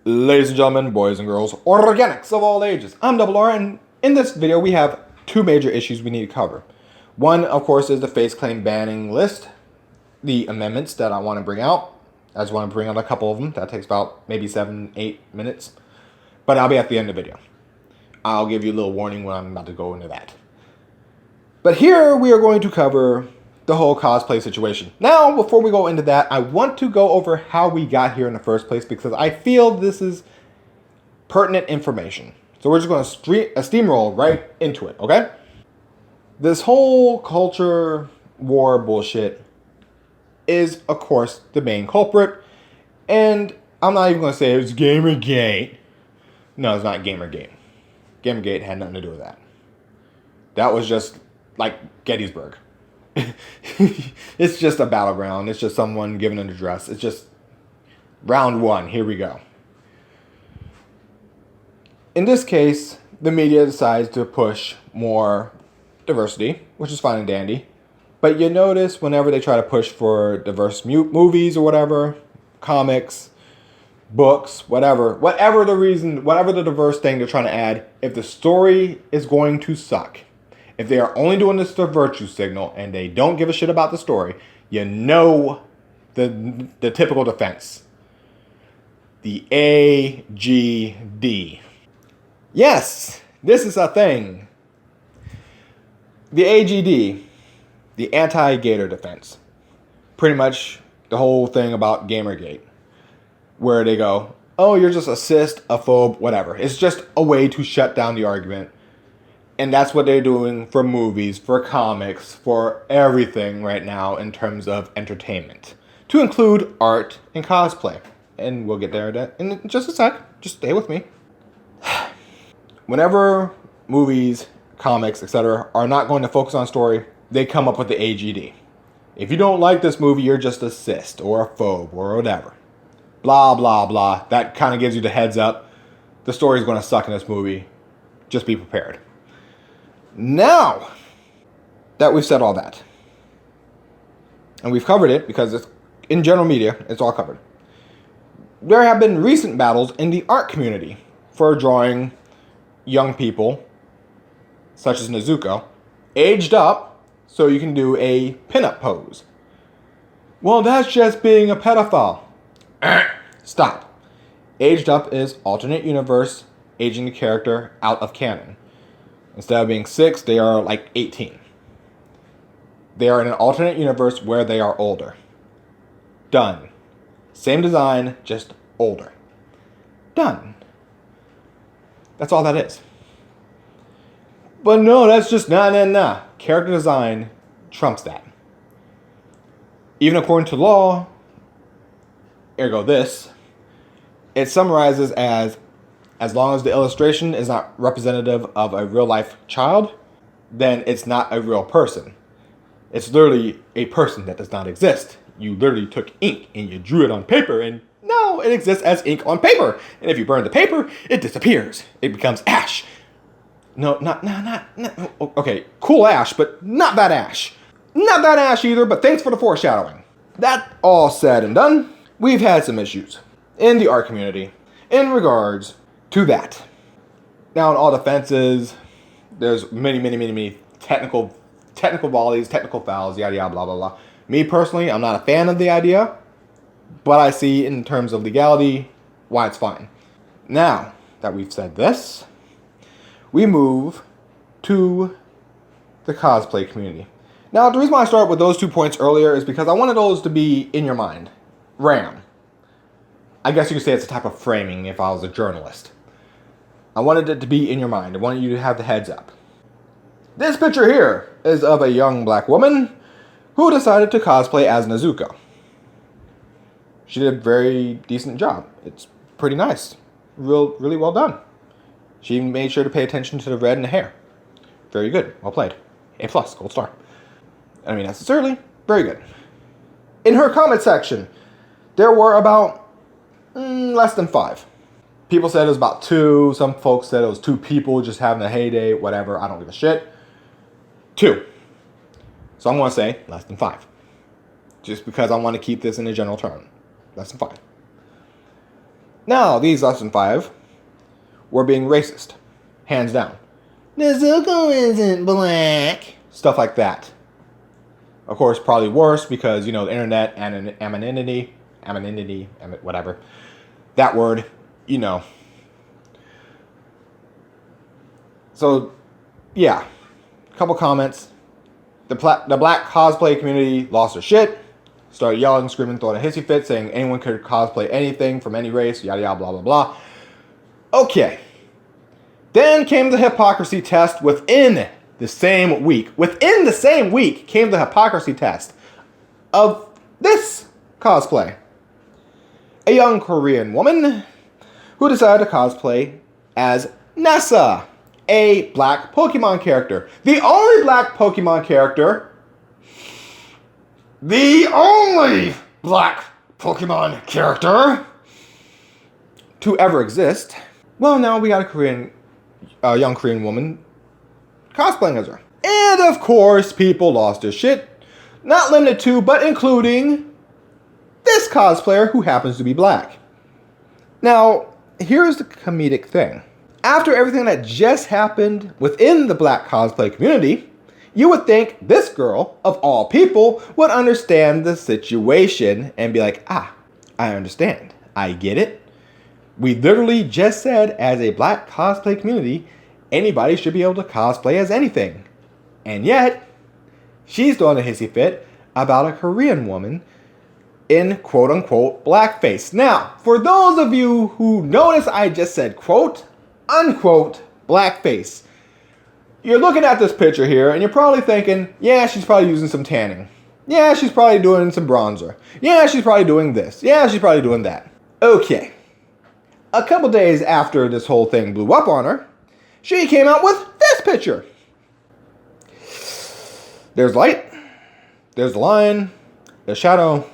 Ladies and gentlemen, boys and girls, organics of all ages, I'm Double R, and in this video we have two major issues we need to cover. One, of course, is the FaceClaim banning list, the amendments that I want to bring out. I just want to bring out a couple of them. That takes about maybe 7-8 minutes, but I'll be at the end of the video. I'll give you a little warning when I'm about to go into that. But here we are going to cover the whole cosplay situation. Now, before we go into that, I want to go over how we got here in the first place because I feel this is pertinent information. So we're just going to steamroll right into it, okay? This whole culture war bullshit is, of course, the main culprit. And I'm not even going to say it was Gamergate. No, it's not Gamergate. Gamergate had nothing to do with that. That was just like Gettysburg. It's just a battleground. It's just someone giving an address. It's just round one. Here we go. In this case, the media decides to push more diversity, which is fine and dandy. But you notice whenever they try to push for diverse movies or whatever, comics, books, whatever the reason, whatever the diverse thing they're trying to add, if the story is going to suck, if they are only doing this to virtue signal and they don't give a shit about the story, you know the typical defense. The AGD. Yes, this is a thing. The AGD, the anti-gator defense. Pretty much the whole thing about Gamergate. Where they go, oh, you're just a cyst, a phobe, whatever. It's just a way to shut down the argument. And that's what they're doing for movies, for comics, for everything right now in terms of entertainment. To include art and cosplay. And we'll get there in just a sec. Just stay with me. Whenever movies, comics, etc. are not going to focus on story, they come up with the AGD. If you don't like this movie, you're just a cyst or a phobe or whatever. Blah, blah, blah. That kind of gives you the heads up. The story is going to suck in this movie. Just be prepared. Now that we've said all that, and we've covered it because it's in general media, it's all covered. There have been recent battles in the art community for drawing young people, such as Nezuko, aged up so you can do a pinup pose. Well, that's just being a pedophile. Stop. Aged up is alternate universe, aging the character out of canon. Instead of being 6, they are like 18. They are in an alternate universe where they are older. Done. Same design, just older. Done. That's all that is. But no, that's just nah. Character design trumps that. Even according to law, ergo this, it summarizes as long as the illustration is not representative of a real-life child, then it's not a real person. It's literally a person that does not exist. You literally took ink and you drew it on paper, and no, it exists as ink on paper. And if you burn the paper, it disappears. It becomes ash. No, not okay, cool ash, but not that ash. Not that ash either, but thanks for the foreshadowing. That all said and done, we've had some issues in the art community in regards to that. Now, in all defenses, there's many technical volleys, technical fouls, yada yada, blah blah blah. Me personally, I'm not a fan of the idea, but I see in terms of legality why it's fine. Now that we've said this, we move to the cosplay community. Now, the reason why I started with those 2 points earlier is because I wanted those to be in your mind. RAM. I guess you could say it's a type of framing if I was a journalist. I wanted it to be in your mind. I wanted you to have the heads up. This picture here is of a young black woman who decided to cosplay as Nezuko. She did a very decent job. It's pretty nice. Really well done. She even made sure to pay attention to the red in the hair. Very good. Well played. A+, gold star. I mean, necessarily, very good. In her comment section, there were about less than 5. People said it was about 2. Some folks said it was 2 people just having a heyday, whatever. I don't give a shit. 2. So I'm going to say less than 5. Just because I want to keep this in a general term. Less than 5. Now, these less than 5 were being racist. Hands down. Nezuko isn't black. Stuff like that. Of course, probably worse because, the internet and anonymity, whatever. That word, So, yeah. A couple comments. The black cosplay community lost their shit. Started yelling, screaming, throwing a hissy fit, saying anyone could cosplay anything from any race, yada yada, blah blah blah. Okay. Then came the hypocrisy test within the same week. Within the same week came the hypocrisy test of this cosplay. A young Korean woman who decided to cosplay as Nessa, a black Pokemon character. The only black Pokemon character. The only black Pokemon character to ever exist. Well, now we got a young Korean woman cosplaying as her. And of course, people lost their shit. Not limited to, but including this cosplayer who happens to be black. Now, here's the comedic thing. After everything that just happened within the black cosplay community, you would think this girl, of all people, would understand the situation and be like, I understand. I get it. We literally just said, as a black cosplay community, anybody should be able to cosplay as anything. And yet, she's throwing a hissy fit about a Korean woman in quote-unquote blackface. Now, for those of you who notice I just said quote-unquote blackface, you're looking at this picture here and you're probably thinking, yeah, she's probably using some tanning. Yeah, she's probably doing some bronzer. Yeah, she's probably doing this. Yeah, she's probably doing that. Okay. A couple days after this whole thing blew up on her, she came out with this picture. There's light. There's the line. There's shadow.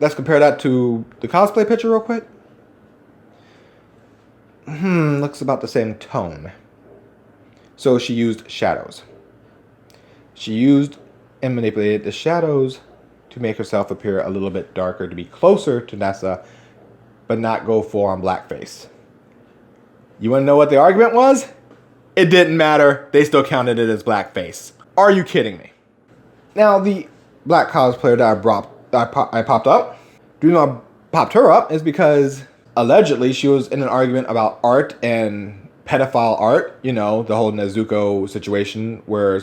Let's compare that to the cosplay picture real quick. Looks about the same tone. So she used shadows. She used and manipulated the shadows to make herself appear a little bit darker, to be closer to Nessa, but not go full on blackface. You want to know what the argument was? It didn't matter. They still counted it as blackface. Are you kidding me? Now, the black cosplayer that I popped up, the reason I popped her up is because allegedly she was in an argument about art and pedophile art, the whole Nezuko situation where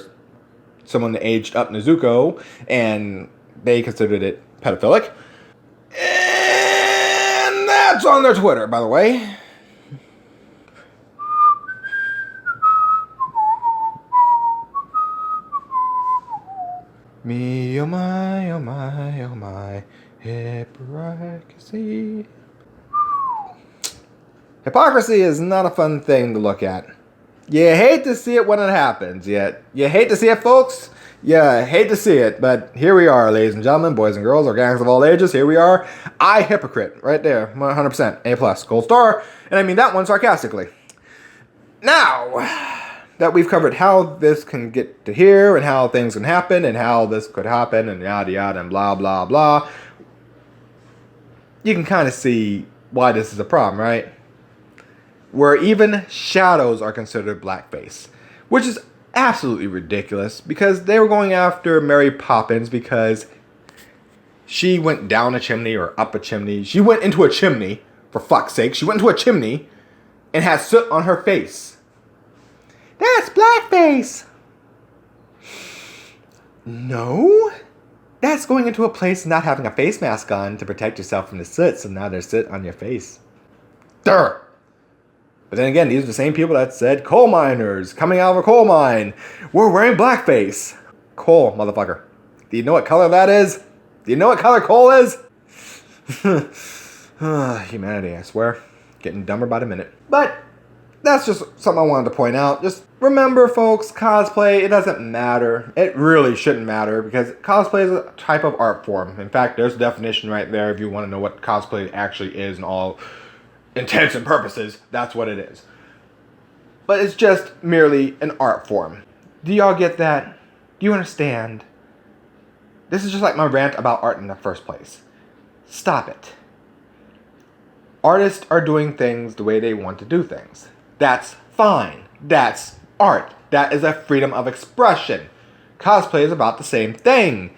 someone aged up Nezuko and they considered it pedophilic. And that's on their Twitter, by the way. Me, oh my, oh my, oh my, hypocrisy. Hypocrisy is not a fun thing to look at. You hate to see it when it happens. You hate to see it, folks. You hate to see it. But here we are, ladies and gentlemen, boys and girls, or gangs of all ages. Here we are. I hypocrite. Right there. 100%. A+. Gold star. And I mean that one sarcastically. Now that we've covered how this can get to here and how things can happen and how this could happen and yada yada and blah blah blah, you can kind of see why this is a problem, right? Where even shadows are considered blackface, which is absolutely ridiculous because they were going after Mary Poppins because she went down a chimney or up a chimney. She went into a chimney, for fuck's sake. She went into a chimney and had soot on her face. That's blackface. No, that's going into a place not having a face mask on to protect yourself from the soot, so now there's soot on your face. Durr. But then again, these are the same people that said coal miners coming out of a coal mine were wearing blackface. Coal, motherfucker. Do you know what color that is? Do you know what color coal is? Humanity, I swear. Getting dumber by the minute. But that's just something I wanted to point out. Just remember, folks, cosplay, it doesn't matter. It really shouldn't matter because cosplay is a type of art form. In fact, there's a definition right there if you want to know what cosplay actually is and all intents and purposes, that's what it is. But it's just merely an art form. Do y'all get that? Do you understand? This is just like my rant about art in the first place. Stop it. Artists are doing things the way they want to do things. That's fine. That's art. That is a freedom of expression. Cosplay is about the same thing.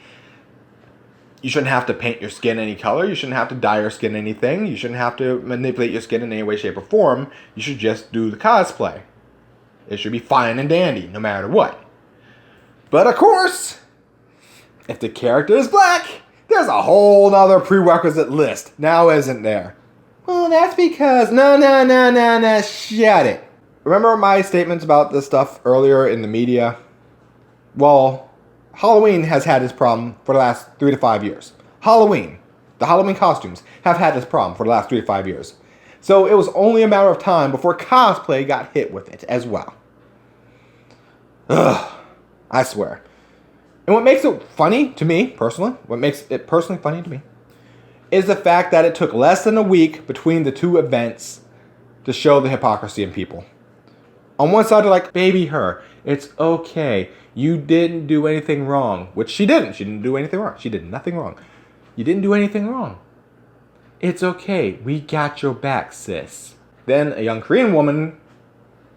You shouldn't have to paint your skin any color. You shouldn't have to dye your skin anything. You shouldn't have to manipulate your skin in any way, shape, or form. You should just do the cosplay. It should be fine and dandy, no matter what. But of course, if the character is black, there's a whole nother prerequisite list. Now isn't there? Well, that's because... No, shut it. Remember my statements about this stuff earlier in the media? Well, Halloween has had this problem for the last 3 to 5 years. Halloween. The Halloween costumes have had this problem for the last 3 to 5 years. So it was only a matter of time before cosplay got hit with it as well. Ugh. I swear. And what makes it funny to me, personally, what makes it personally funny to me, is the fact that it took less than a week between the two events to show the hypocrisy in people. On one side, they're like, baby her, it's okay. You didn't do anything wrong. Which she didn't. She didn't do anything wrong. She did nothing wrong. You didn't do anything wrong. It's okay. We got your back, sis. Then a young Korean woman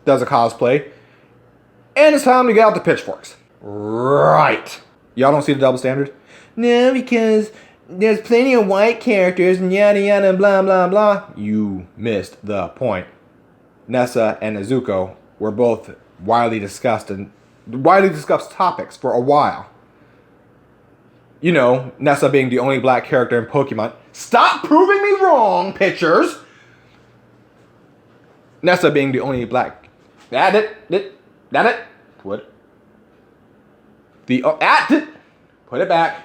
does a cosplay, and it's time to get out the pitchforks. Right. Y'all don't see the double standard? No, because there's plenty of white characters and yada yada blah blah blah. You missed the point. Nessa and Nezuko were both widely discussed topics for a while. You know, Nessa being the only black character in Pokemon. Stop proving me wrong, pictures! Nessa being the only black... Put it back.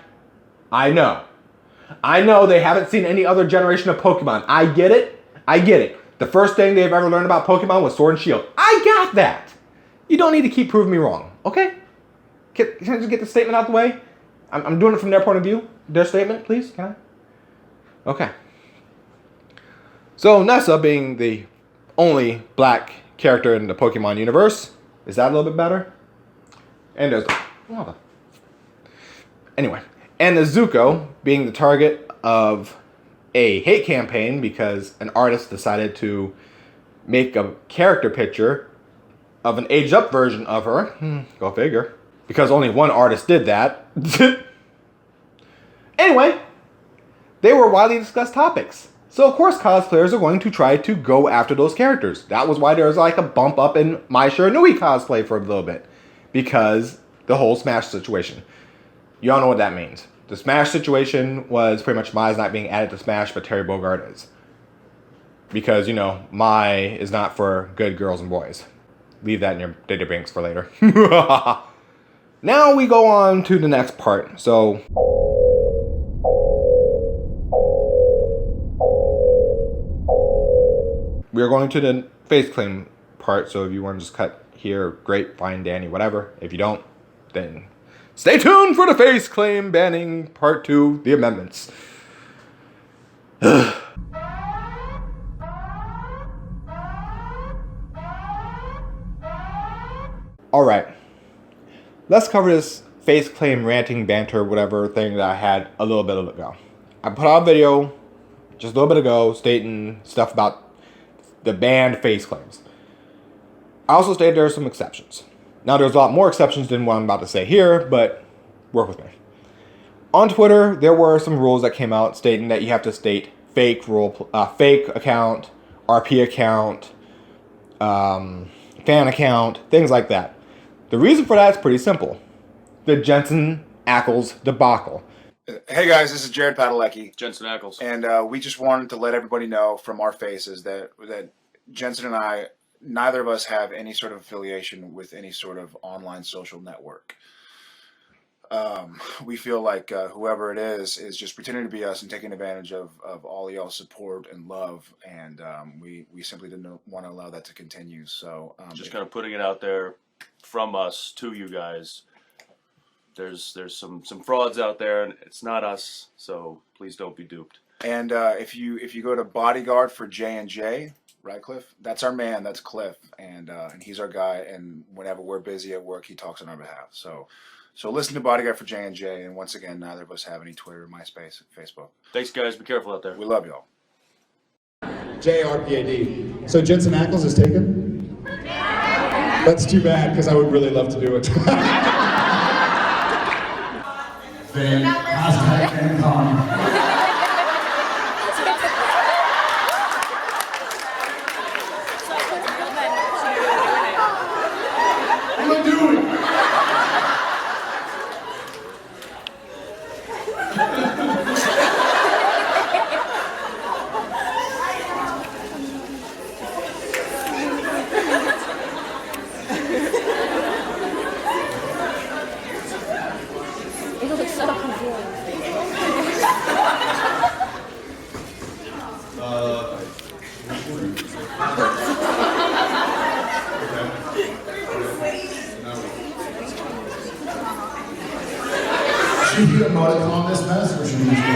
I know they haven't seen any other generation of Pokemon. I get it. The first thing they've ever learned about Pokemon was Sword and Shield. I got that. You don't need to keep proving me wrong, okay? Can I just get the statement out the way? I'm doing it from their point of view. Their statement, please, can I? Okay. So Nessa being the only black character in the Pokemon universe, is that a little bit better? And there's... Anyway. And Nezuko being the target of a hate campaign because an artist decided to make a character picture of an aged up version of her. Go figure. Because only one artist did that. Anyway, they were widely discussed topics. So of course cosplayers are going to try to go after those characters. That was why there was like a bump up in Mai Shiranui cosplay for a little bit. Because the whole Smash situation. Y'all know what that means. The Smash situation was pretty much Mai's not being added to Smash, but Terry Bogard is. Because, you know, Mai is not for good girls and boys. Leave that in your data banks for later. Now we go on to the next part. So... we're going to the FaceClaim part, so if you want to just cut here, great, fine, Danny, whatever. If you don't, then stay tuned for the FaceClaim banning part 2, the amendments. Alright, let's cover this FaceClaim ranting, banter, whatever thing that I had a little bit ago. I put out a video just a little bit ago stating stuff about the banned FaceClaims. I also stated there are some exceptions. Now there's a lot more exceptions than what I'm about to say here, but work with me. On Twitter, there were some rules that came out stating that you have to state fake account, RP account, fan account, things like that. The reason for that is pretty simple. The Jensen Ackles debacle. Hey guys, this is Jared Padalecki. Jensen Ackles. And we just wanted to let everybody know from our faces that Jensen and I, neither of us have any sort of affiliation with any sort of online social network. We feel like whoever it is just pretending to be us and taking advantage of all y'all's support and love, and we simply didn't want to allow that to continue. So just kind of putting it out there from us to you guys. There's some frauds out there, and it's not us, so please don't be duped. And if you go to Bodyguard for J&J, right, Cliff? That's our man. That's Cliff, and he's our guy. And whenever we're busy at work, he talks on our behalf. So listen to Bodyguard for J&J. And once again, neither of us have any Twitter, MySpace, Facebook. Thanks, guys. Be careful out there. We love y'all. J-R-P-A-D. So Jensen Ackles is taken? That's too bad, because I would really love to do it. Hashtag FanCon. What am I doing? It looks so confusing. Should you emoticon this mess, or should you just go?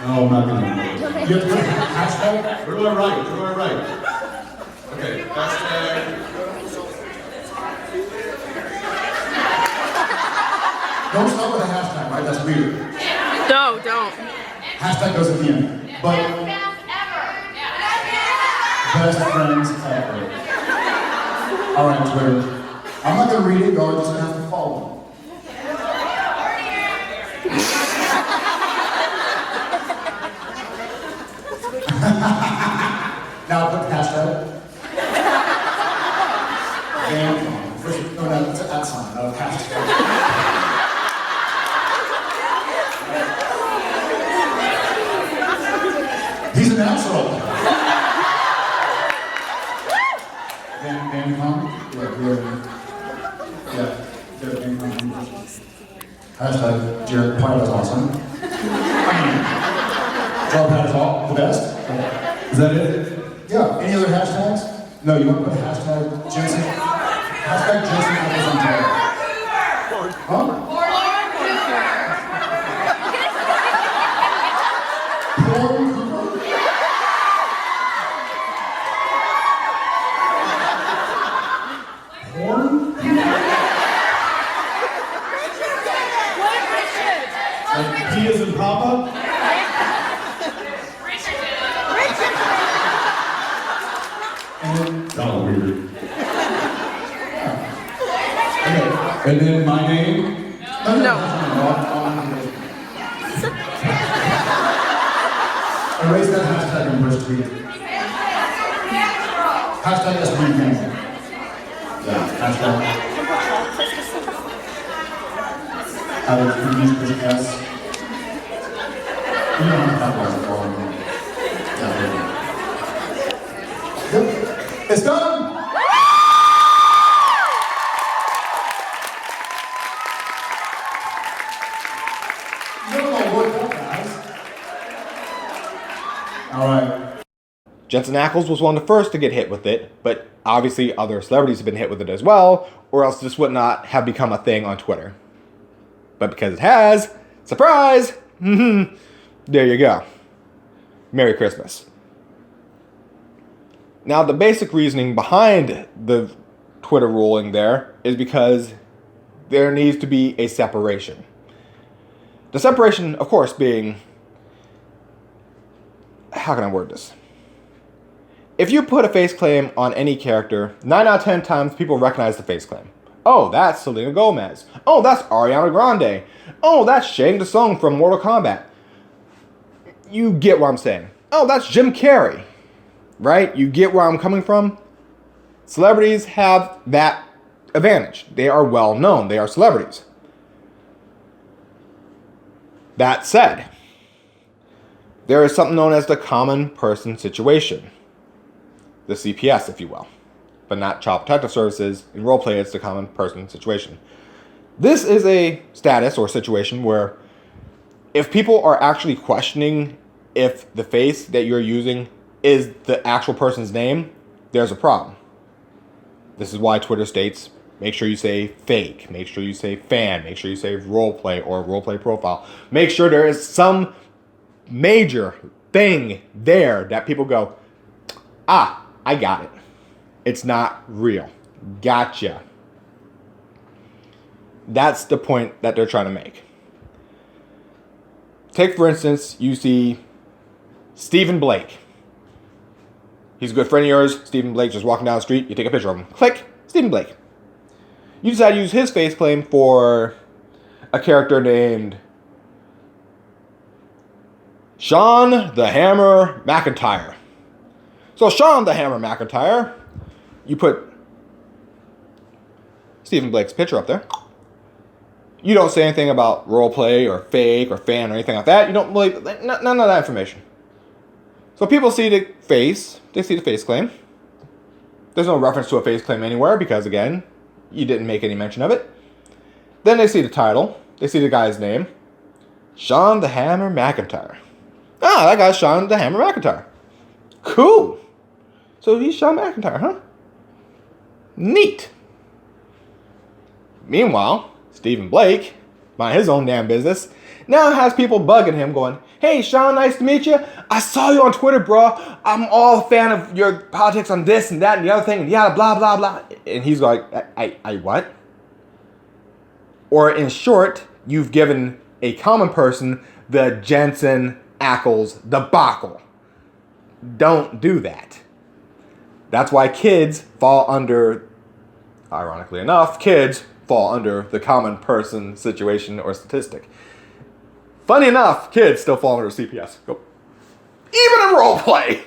No, I'm not gonna. You have to put hashtag? Where do I write? Where do I write? Okay, hashtag. Don't start with a hashtag, right? That's weird. No, don't. Hashtag goes at the end. But best friends ever. Alright, Twitter. I'm not gonna read it, y'all are just gonna have to follow. Now put the hashtag. First, no, it's an at sign, not a hashtag. He's a natural. FanCon? Yeah, FanCon. Hashtag Jared Pine is awesome. Draw Pat is all the best. Is that it? Yeah. Any other hashtags? No, you want to put hashtag Jensen? Hashtag Jensen Ackles on Twitter. Huh? Porn Cooper? Porn? Like P as in Papa? And then, oh, weird. Okay. And then my name? No. Erase that hashtag and push tweet. Hashtag SBFan. Yeah, hashtag. Alex, can you push S? You don't have to have one. Yep. It's done! Alright. Jensen Ackles was one of the first to get hit with it, but obviously other celebrities have been hit with it as well, or else this would not have become a thing on Twitter. But because it has, surprise! There you go. Merry Christmas. Now, the basic reasoning behind the Twitter ruling there is because there needs to be a separation. The separation, of course, being... How can I word this? If you put a face claim on any character, 9 out of 10 times people recognize the face claim. Oh, that's Selena Gomez. Oh, that's Ariana Grande. Oh, that's Shang Tsung from Mortal Kombat. You get what I'm saying. Oh, that's Jim Carrey. Right? You get where I'm coming from? Celebrities have that advantage. They are well known. They are celebrities. That said, there is something known as the common person situation. The CPS, if you will. But not Child Protective Services. In roleplay, it's the common person situation. This is a status or situation where if people are actually questioning if the face that you're using is the actual person's name, there's a problem. This is why Twitter states, make sure you say fake, make sure you say fan, make sure you say roleplay or roleplay profile. Make sure there is some major thing there that people go, ah, I got it. It's not real. Gotcha. That's the point that they're trying to make. Take, for instance, you see Stephen Blake. He's a good friend of yours. Stephen Blake just walking down the street. You take a picture of him. Click. Stephen Blake. You decide to use his face claim for a character named Sean the Hammer McIntyre. So Sean the Hammer McIntyre, you put Stephen Blake's picture up there. You don't say anything about roleplay or fake or fan or anything like that. You don't really, none of that information. So people see the face, they see the face claim. There's no reference to a face claim anywhere because, again, you didn't make any mention of it. Then they see the title, they see the guy's name, Sean the Hammer McIntyre. Ah, that guy's Sean the Hammer McIntyre. Cool. So he's Sean McIntyre, huh? Neat. Meanwhile, Stephen Blake, mind his own damn business, now has people bugging him going, hey, Sean, nice to meet you. I saw you on Twitter, bro. I'm all a fan of your politics on this and that and the other thing and yada, blah, blah, blah. And he's like, I what? Or in short, you've given a common person the Jensen Ackles debacle. Don't do that. That's why kids fall under, ironically enough, kids fall under the common person situation or statistic. Funny enough, kids still fall under CPS. Go. Even in roleplay.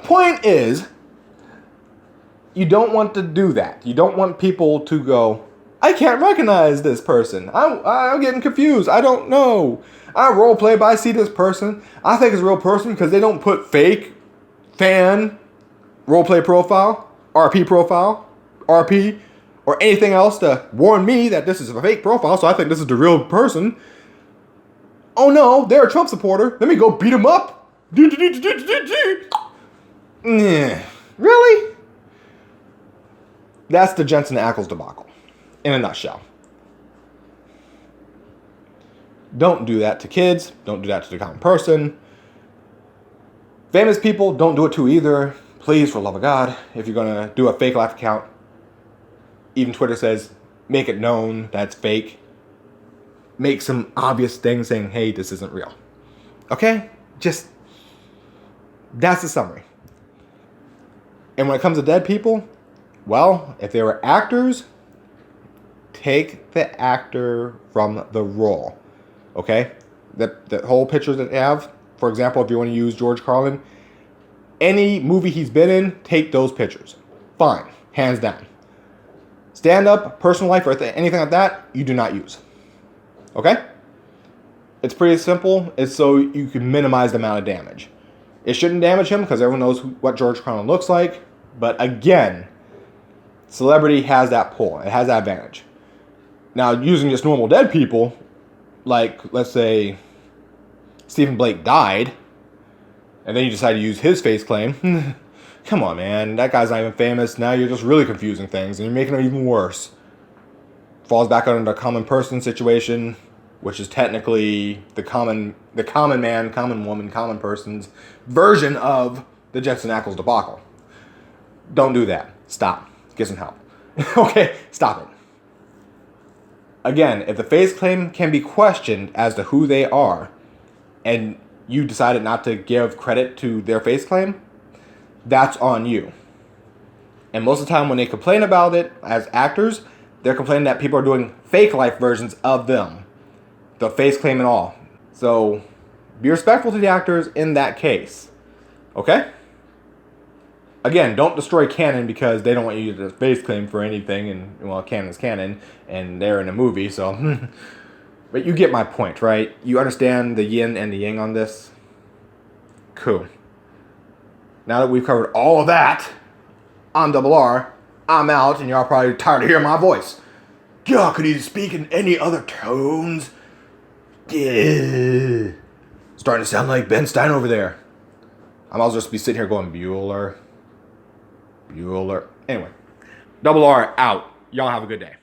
Point is, you don't want to do that. You don't want people to go, I can't recognize this person. I'm getting confused. I don't know. I roleplay, but I see this person. I think it's a real person because they don't put fake, fan, roleplay profile, RP profile, RP, or anything else to warn me that this is a fake profile, so I think this is the real person. Oh no, they're a Trump supporter. Let me go beat him up. Really? That's the Jensen Ackles debacle, in a nutshell. Don't do that to kids. Don't do that to the common person. Famous people, don't do it to either. Please, for the love of God, if you're going to do a fake life account, even Twitter says, make it known that's fake. Make some obvious things saying, hey, this isn't real. Okay? Just, that's the summary. And when it comes to dead people, well, if they were actors, take the actor from the role. Okay? The whole picture that they have, for example, if you want to use George Carlin, any movie he's been in, take those pictures. Fine. Hands down. Stand-up, personal life, or anything like that, you do not use. Okay? It's pretty simple. It's so you can minimize the amount of damage. It shouldn't damage him because everyone knows what George Carlin looks like. But again, celebrity has that pull. It has that advantage. Now, using just normal dead people, like, let's say, Stephen Blake died, and then you decide to use his face claim. Come on, man. That guy's not even famous. Now you're just really confusing things, and you're making it even worse. Falls back under the common person situation, which is technically the common man, common woman, common person's version of the Jensen Ackles debacle. Don't do that. Stop. Get some help. Okay, stop it. Again, if the face claim can be questioned as to who they are, and you decided not to give credit to their face claim, that's on you. And most of the time when they complain about it as actors, they're complaining that people are doing fake life versions of them. The face claim and all. So be respectful to the actors in that case. Okay? Again, don't destroy canon because they don't want you to face claim for anything. And, well, canon's canon. And they're in a movie, so... But you get my point, right? You understand the yin and the yang on this? Cool. Now that we've covered all of that, I'm Double R, I'm out, and y'all probably tired of hearing my voice. God, could he speak in any other tones? Yeah. Starting to sound like Ben Stein over there. I might as well just be sitting here going, Bueller. Anyway, Double R out. Y'all have a good day.